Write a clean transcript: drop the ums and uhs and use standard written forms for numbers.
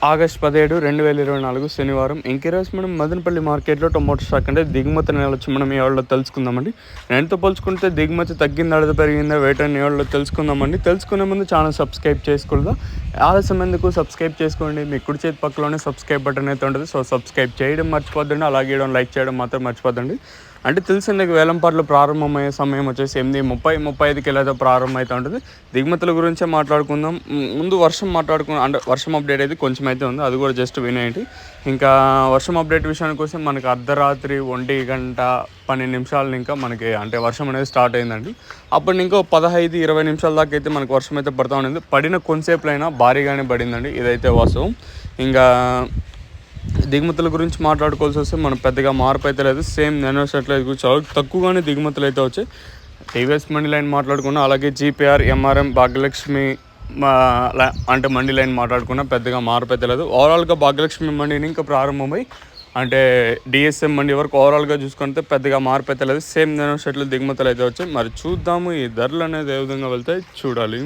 August 17, 2024 శనివారం. ఈరోజు మనం మదనపల్లి మార్కెట్లో టొమాటో స్టాక్ అంటే దిగుమతి నెల వచ్చి మనం ఈ వాళ్ళలో తెలుసుకుందామండి. నేనుతో పోల్చుకుంటే దిగుమతి తగ్గిందా లేదా పెరిగిందా వేటని ఈ వాళ్ళలో తెలుసుకుందామండి. తెలుసుకునే ముందు ఛానల్ సబ్స్క్రైబ్ చేసుకోలేదా? ఆలస్యం ఎందుకు సబ్స్క్రైబ్ చేసుకోండి. మీ కుడి చేతి పక్కలోనే సబ్స్క్రైబ్ బటన్ అయితే ఉంటుంది. సో సబ్స్క్రైబ్ చేయడం మర్చిపోద్దండి, అలాగే లైక్ చేయడం మాత్రం మర్చిపోద్దండి. అంటే తెలిసిందే వేలంపాట్లు ప్రారంభమయ్యే సమయం వచ్చేసి 8:30-35కి ఇలాగ ప్రారంభమవుతూ ఉంటుంది. దిగుమతుల గురించే మాట్లాడుకుందాం. ముందు వర్షం అంటే వర్షం అప్డేట్ అయితే కొంచెం అయితే ఉంది, అది కూడా జస్ట్ వినేయండి. ఇంకా వర్షం అప్డేట్ విషయానికి వస్తే మనకి అర్ధరాత్రి 1:12 ఇంకా మనకి అంటే వర్షం అనేది స్టార్ట్ అయిందండి. అప్పుడు ఇంకా 15-20 నిమిషాల దాకా అయితే మనకు వర్షం అయితే పడుతూ ఉండేది. పడిన కొంతసేపులైనా భారీగానే పడిందండి, ఇదైతే వాస్తవం. ఇంకా దిగుమతుల గురించి మాట్లాడుకోవాల్సి వస్తే మనం పెద్దగా మార్పు అయితే లేదు. సేమ్ నేను షర్ట్లు చాలా తక్కువగానే దిగుమతులు అయితే వచ్చాయి. టీవీఎస్ మండి లైన్ మాట్లాడుకున్నా, అలాగే జీపీఆర్, ఎంఆర్ఎం, భాగ్యలక్ష్మి అంటే మండి లైన్ మాట్లాడుకున్నా పెద్దగా మార్పు అయితే లేదు. ఓవరాల్గా భాగ్యలక్ష్మి మండిని ఇంకా ప్రారంభమై అంటే డిఎస్ఎం మండి వరకు ఓవరాల్గా చూసుకుంటే పెద్దగా మార్పు అయితే లేదు. సేమ్ నేను షర్ట్లు దిగుమతులు అయితే వచ్చాయి. మరి చూద్దాము ఈ ధరలు అనేది ఏ విధంగా వెళ్తాయి చూడాలి.